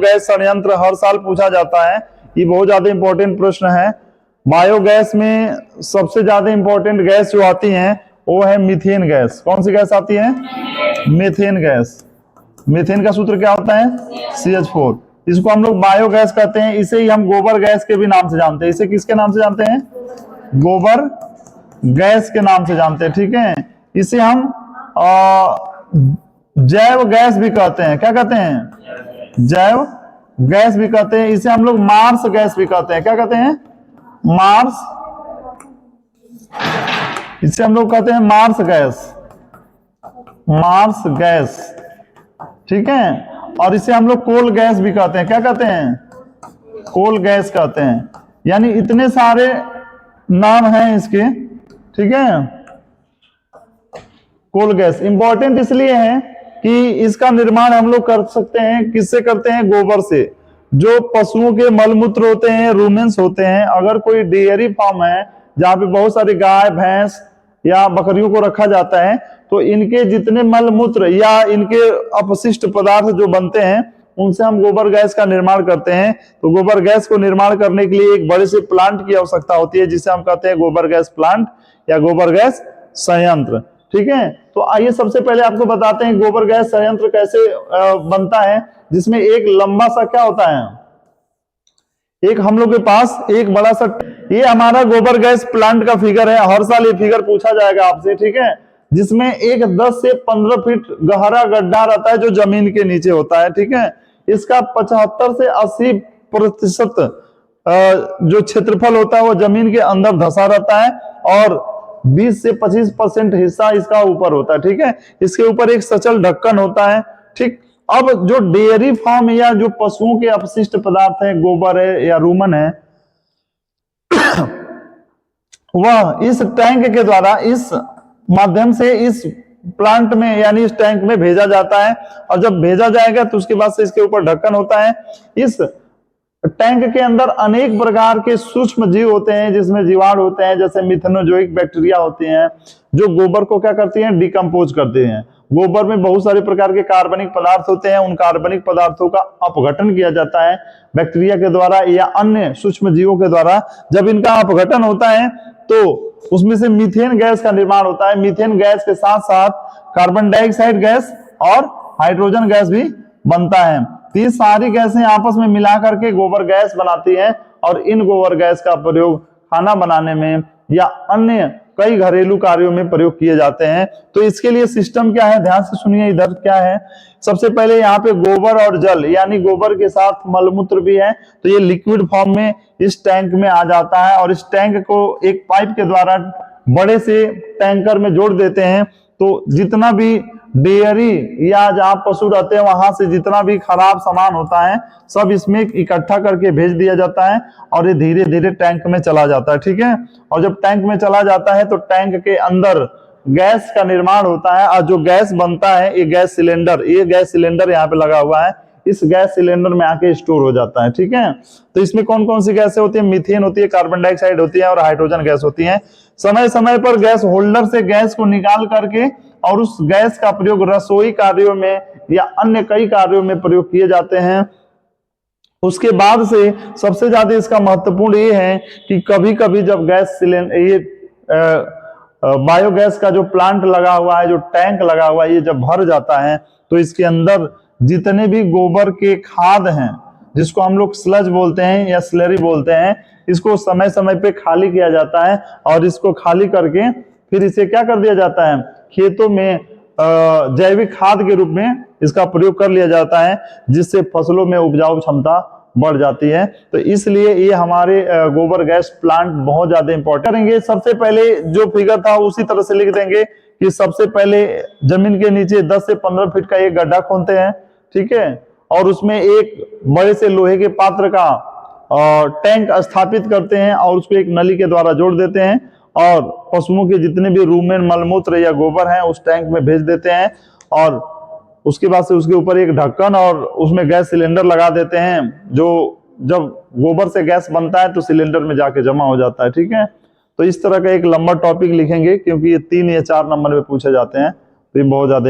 Biogas संयंत्र हर साल पूछा जाता है, ये बहुत ज्यादा इंपॉर्टेंट प्रश्न है। बायोगैस में सबसे ज्यादा इंपॉर्टेंट गैस जो आती है वो है मीथेन गैस। कौन सी गैस आती है? Methane gas. मीथेन का सूत्र क्या होता है? CH4। इसको हम लोग बायोगैस कहते हैं। इसे ही हम गोबर गैस के भी नाम से जानते हैं। इसे किसके नाम से जानते हैं? गोबर गैस के नाम से जानते हैं, ठीक है। इसे हम जैव गैस भी कहते हैं। क्या कहते हैं? जैव गैस भी कहते हैं। इसे हम लोग मार्स गैस भी कहते हैं। क्या कहते हैं? मार्स। इसे हम लोग कहते हैं मार्स गैस, मार्स गैस, ठीक है। और इसे हम लोग कोल गैस भी कहते हैं। क्या कहते हैं? कोल गैस कहते हैं। यानी इतने सारे नाम हैं इसके, ठीक है। कोल गैस इंपॉर्टेंट इसलिए है कि इसका निर्माण हम लोग कर सकते हैं। किससे करते हैं? गोबर से। जो पशुओं के मलमूत्र होते हैं, रूमेंस होते हैं, अगर कोई डेयरी फार्म है जहां पे बहुत सारी गाय भैंस या बकरियों को रखा जाता है, तो इनके जितने मलमूत्र या इनके अपशिष्ट पदार्थ जो बनते हैं उनसे हम गोबर गैस का निर्माण करते हैं। तो गोबर गैस को निर्माण करने के लिए एक बड़े से प्लांट की आवश्यकता होती है, जिसे हम कहते हैं गोबर गैस प्लांट या गोबर गैस संयंत्र, ठीक है। तो आइए सबसे पहले आपको बताते हैं गोबर गैस संयंत्र कैसे बनता है, जिसमें एक लंबा सा क्या होता है, एक हम लोग के पास एक बड़ा सा, ये हमारा गोबर गैस प्लांट का फिगर है। हर साल ये फिगर पूछा जाएगा आपसे, ठीक है। जिसमें एक 10 से 15 फीट गहरा गड्ढा रहता है जो जमीन के नीचे होता है, ठीक है। इसका 75 से 80% जो क्षेत्रफल होता है वो जमीन के अंदर धंसा रहता है और 20 से 25% हिस्सा इसका ऊपर होता है, ठीक है। इसके ऊपर एक सचल ढक्कन होता है, ठीक। अब जो डेयरी फार्म या जो पशुओं के अपशिष्ट पदार्थ है, गोबर है या रूमन है, वह इस टैंक के द्वारा, इस माध्यम से इस प्लांट में यानी इस टैंक में भेजा जाता है। और जब भेजा जाएगा तो उसके बाद से इसके ऊपर ढक्कन होता है। इस टैंक के अंदर अनेक प्रकार के सूक्ष्म जीव होते हैं, जिसमें जीवाणु होते हैं, जैसे मिथेनोजोइक बैक्टीरिया होती हैं, जो गोबर को क्या करती हैं? डिकम्पोज करते हैं। गोबर में बहुत सारे प्रकार के कार्बनिक पदार्थ होते हैं। उन कार्बनिक पदार्थों का अपघटन किया जाता है बैक्टीरिया के द्वारा या अन्य सूक्ष्म जीवों के द्वारा। जब इनका अपघटन होता है तो उसमें से मीथेन गैस का निर्माण होता है। मीथेन गैस के साथ साथ कार्बन डाइऑक्साइड गैस और हाइड्रोजन गैस भी बनता है। तो ये सारी गैसें आपस में मिला करके गोबर गैस बनाती है और इन गोबर गैस का प्रयोग खाना बनाने में या अन्य कई घरेलू कार्यों में प्रयोग किए जाते हैं। तो इसके लिए सिस्टम क्या है, ध्यान से सुनिए। इधर क्या है, सबसे पहले यहाँ पे गोबर और जल यानी गोबर के साथ मलमूत्र भी है, तो ये लिक्विड फॉर्म में इस टैंक में आ जाता है और इस टैंक को एक पाइप के द्वारा बड़े से टैंकर में जोड़ देते हैं। तो जितना भी डेयरी या जहां पशु रहते हैं वहां से जितना भी खराब सामान होता है सब इसमें इकट्ठा करके भेज दिया जाता है और ये धीरे धीरे टैंक में चला जाता है, ठीक है। और जब टैंक में चला जाता है तो टैंक के अंदर गैस का निर्माण होता है और जो गैस बनता है ये गैस सिलेंडर यहाँ पे लगा हुआ है, इस गैस सिलेंडर में आके स्टोर हो जाता है, ठीक है। तो इसमें कौन कौन सी गैसें होती है? मीथेन होती है, कार्बन डाइऑक्साइड होती है और हाइड्रोजन गैस होती है। समय समय पर गैस होल्डर से गैस को निकाल करके और उस गैस का प्रयोग रसोई कार्यों में या अन्य कई कार्यों में प्रयोग किए जाते हैं। उसके बाद से सबसे ज्यादा इसका महत्वपूर्ण ये है कि कभी कभी जब गैस सिलेंडर, ये बायोगैस का जो प्लांट लगा हुआ है, जो टैंक लगा हुआ है, ये जब भर जाता है तो इसके अंदर जितने भी गोबर के खाद हैं, जिसको हम लोग स्लज बोलते हैं या स्लरी बोलते हैं, इसको समय समय पे खाली किया जाता है और इसको खाली करके फिर इसे क्या कर दिया जाता है? खेतों में जैविक खाद के रूप में इसका प्रयोग कर लिया जाता है, जिससे फसलों में उपजाऊ क्षमता बढ़ जाती है। तो इसलिए ये हमारे गोबर गैस प्लांट बहुत ज्यादा इंपॉर्टेंट करेंगे। सबसे पहले जो फिगर था उसी तरह से लिख देंगे कि सबसे पहले जमीन के नीचे 10 से 15 फीट का एक गड्ढा खोदते हैं, ठीक है। और उसमें एक बड़े से लोहे के पात्र का टैंक स्थापित करते हैं और उसको एक नली के द्वारा जोड़ देते हैं और पशुओं के जितने भी रूमेन मलमूत्र या गोबर हैं उस टैंक में भेज देते हैं और उसके बाद से उसके ऊपर एक ढक्कन और उसमें गैस सिलेंडर लगा देते हैं, जो जब गोबर से गैस बनता है तो सिलेंडर में जाके जमा हो जाता है, ठीक है। तो इस तरह का एक लंबा टॉपिक लिखेंगे क्योंकि ये 3 या 4 नंबर में पूछे जाते हैं, तो ये बहुत ज्यादा